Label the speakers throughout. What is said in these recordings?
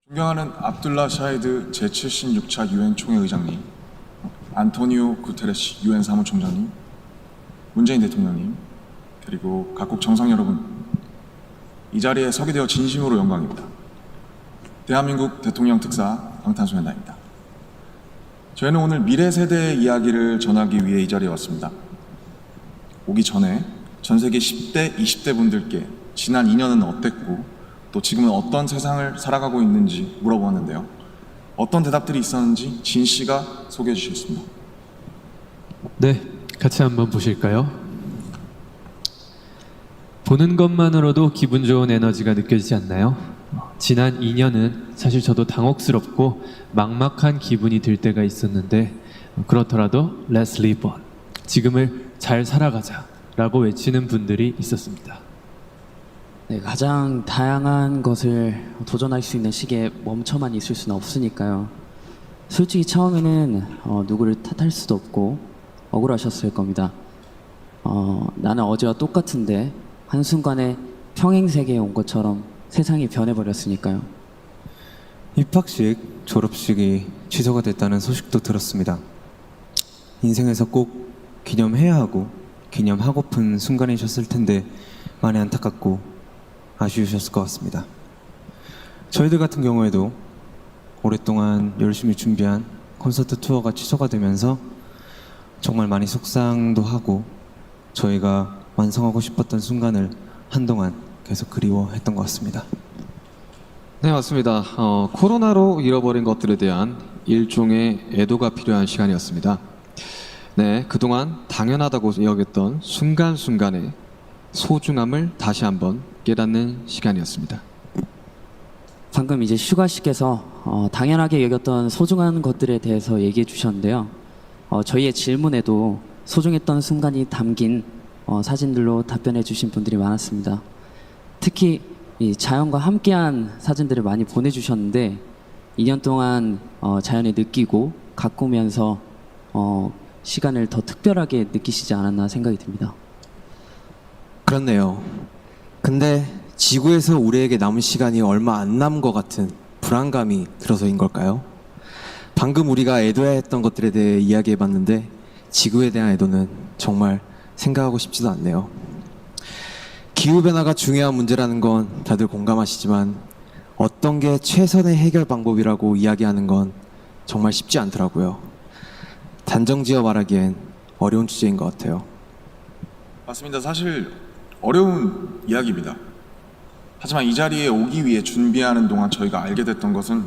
Speaker 1: 존경하는 압둘라 샤히드 제76차 유엔 총회의장님, 안토니오 구테레시 유엔 사무총장님, 문재인 대통령님, 그리고 각국 정상 여러분, 이 자리에 서게 되어 진심으로 영광입니다. 대한민국 대통령 특사 방탄소년단입니다. 저희는 오늘 미래 세대의 이야기를 전하기 위해 이 자리에 왔습니다. 오기 전에 전 세계 10대, 20대 분들께 지난 2년은 어땠고 또 지금은 어떤 세상을 살아가고 있는지 물어보았는데요. 어떤 대답들이 있었는지 진 씨가 소개해 주시겠습니다.
Speaker 2: 네, 같이 한번 보실까요? 보는 것만으로도 기분 좋은 에너지가 느껴지지 않나요? 지난 2년은 사실 저도 당혹스럽고 막막한 기분이 들 때가 있었는데 그렇더라도 Let's live on, 지금을 잘 살아가자 라고 외치는 분들이 있었습니다.
Speaker 3: 네, 가장 다양한 것을 도전할 수 있는 시기에 멈춰만 있을 수는 없으니까요. 솔직히 처음에는 누구를 탓할 수도 없고 억울하셨을 겁니다. 나는 어제와 똑같은데 한순간에 평행세계에 온 것처럼 세상이 변해버렸으니까요.
Speaker 4: 입학식, 졸업식이 취소가 됐다는 소식도 들었습니다. 인생에서 꼭 기념해야 하고 기념하고픈 순간이셨을 텐데 많이 안타깝고 아쉬우셨을 것 같습니다. 저희들 같은 경우에도 오랫동안 열심히 준비한 콘서트 투어가 취소가 되면서 정말 많이 속상도 하고 저희가 완성하고 싶었던 순간을 한동안 계속 그리워했던 것 같습니다.
Speaker 5: 네, 맞습니다. 코로나로 잃어버린 것들에 대한 일종의 애도가 필요한 시간이었습니다. 네, 그동안 당연하다고 여겼던 순간순간의 소중함을 다시 한번 깨닫는 시간이었습니다.
Speaker 3: 방금 이제 슈가 씨께서 당연하게 여겼던 소중한 것들에 대해서 얘기해 주셨는데요. 저희의 질문에도 소중했던 순간이 담긴 사진들로 답변해 주신 분들이 많았습니다. 특히 이 자연과 함께한 사진들을 많이 보내주셨는데 2년 동안 자연을 느끼고 가꾸면서 시간을 더 특별하게 느끼시지 않았나 생각이 듭니다.
Speaker 6: 그렇네요. 근데 지구에서 우리에게 남은 시간이 얼마 안 남은 것 같은 불안감이 들어서인 걸까요? 방금 우리가 애도해야 했던 것들에 대해 이야기해봤는데 지구에 대한 애도는 정말 생각하고 싶지도 않네요. 기후변화가 중요한 문제라는 건 다들 공감하시지만 어떤 게 최선의 해결 방법이라고 이야기하는 건 정말 쉽지 않더라고요. 단정지어 말하기엔 어려운 주제인 것 같아요.
Speaker 1: 맞습니다. 사실 어려운 이야기입니다. 하지만 이 자리에 오기 위해 준비하는 동안 저희가 알게 됐던 것은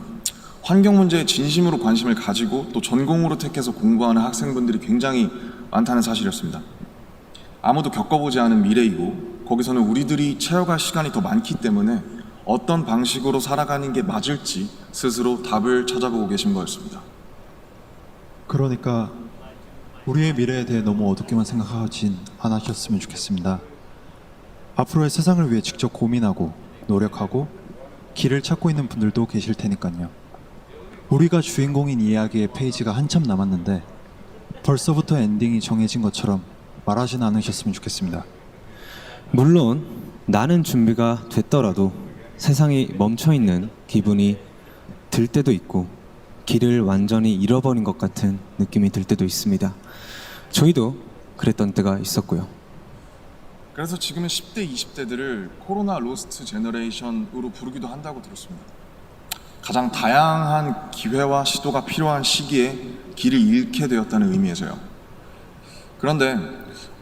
Speaker 1: 환경 문제에 진심으로 관심을 가지고 또 전공으로 택해서 공부하는 학생분들이 굉장히 많다는 사실이었습니다. 아무도 겪어보지 않은 미래이고 거기서는 우리들이 채워갈 시간이 더 많기 때문에 어떤 방식으로 살아가는 게 맞을지 스스로 답을 찾아보고 계신 거였습니다.
Speaker 7: 그러니까 우리의 미래에 대해 너무 어둡게만 생각하진 않으셨으면 좋겠습니다. 앞으로의 세상을 위해 직접 고민하고 노력하고 길을 찾고 있는 분들도 계실 테니까요. 우리가 주인공인 이야기의 페이지가 한참 남았는데 벌써부터 엔딩이 정해진 것처럼 말하진 않으셨으면 좋겠습니다.
Speaker 4: 물론 나는 준비가 됐더라도 세상이 멈춰있는 기분이 들 때도 있고 길을 완전히 잃어버린 것 같은 느낌이 들 때도 있습니다. 저희도 그랬던 때가 있었고요.
Speaker 1: 그래서 지금은 10대, 20대들을 코로나 로스트 제너레이션으로 부르기도 한다고 들었습니다. 가장 다양한 기회와 시도가 필요한 시기에 길을 잃게 되었다는 의미에서요. 그런데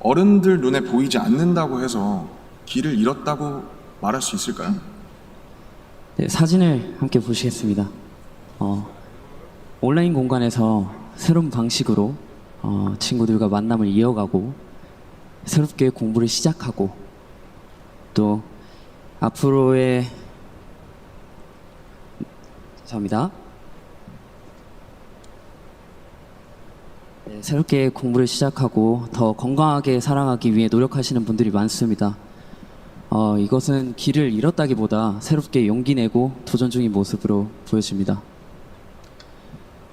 Speaker 1: 어른들 눈에 보이지 않는다고 해서 길을 잃었다고 말할 수 있을까요?
Speaker 3: 네, 사진을 함께 보시겠습니다. 온라인 공간에서 새로운 방식으로 친구들과 만남을 이어가고 새롭게 공부를 시작하고 또 앞으로의 죄송합니다. 네, 새롭게 공부를 시작하고 더 건강하게 살아가기 위해 노력하시는 분들이 많습니다. 이것은 길을 잃었다기보다 새롭게 용기 내고 도전 중인 모습으로 보여집니다.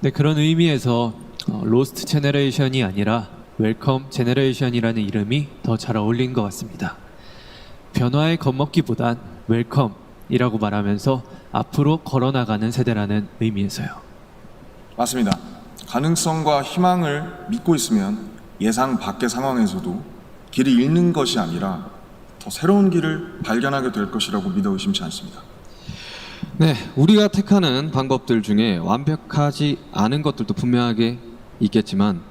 Speaker 2: 네, 그런 의미에서 로스트 제너레이션이 아니라 웰컴 제너레이션이라는 이름이 더 잘 어울린 것 같습니다. 변화에 겁먹기보단 웰컴, 이라고 말하면서 앞으로 걸어나가는 세대라는 의미에서요.
Speaker 1: 맞습니다. 가능성과 희망을 믿고 있으면 예상 밖의 상황에서도 길을 잃는 것이 아니라 더 새로운 길을 발견하게 될 것이라고 믿어 의심치 않습니다.
Speaker 5: 네, 우리가 택하는 방법들 중에 완벽하지 않은 것들도 분명하게 있겠지만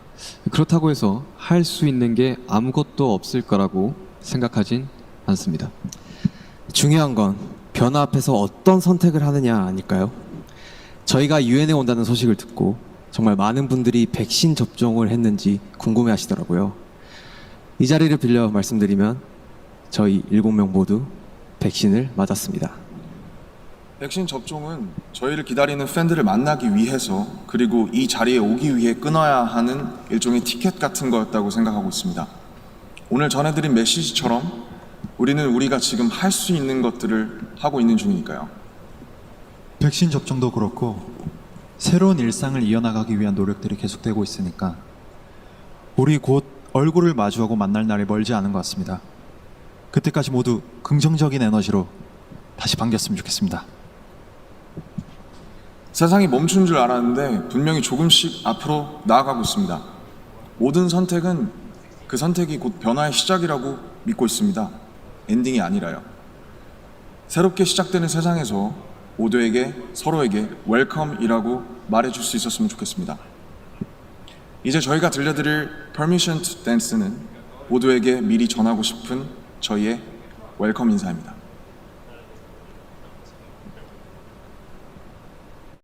Speaker 5: 그렇다고 해서 할 수 있는 게 아무것도 없을 거라고 생각하진 않습니다.
Speaker 6: 중요한 건 변화 앞에서 어떤 선택을 하느냐 아닐까요? 저희가 유엔에 온다는 소식을 듣고 정말 많은 분들이 백신 접종을 했는지 궁금해 하시더라고요. 이 자리를 빌려 말씀드리면 저희 7명 모두 백신을 맞았습니다.
Speaker 1: 백신 접종은 저희를 기다리는 팬들을 만나기 위해서 그리고 이 자리에 오기 위해 끊어야 하는 일종의 티켓 같은 거였다고 생각하고 있습니다. 오늘 전해드린 메시지처럼 우리는 우리가 지금 할 수 있는 것들을 하고 있는 중이니까요.
Speaker 7: 백신 접종도 그렇고 새로운 일상을 이어나가기 위한 노력들이 계속되고 있으니까 우리 곧 얼굴을 마주하고 만날 날이 멀지 않은 것 같습니다. 그때까지 모두 긍정적인 에너지로 다시 반겼으면 좋겠습니다.
Speaker 1: 세상이 멈춘 줄 알았는데 분명히 조금씩 앞으로 나아가고 있습니다. 모든 선택은 그 선택이 곧 변화의 시작이라고 믿고 있습니다. 엔딩이 아니라요. 새롭게 시작되는 세상에서 모두에게 서로에게 웰컴이라고 말해줄 수 있었으면 좋겠습니다. 이제 저희가 들려드릴 Permission to Dance는 모두에게 미리 전하고 싶은 저희의 웰컴 인사입니다.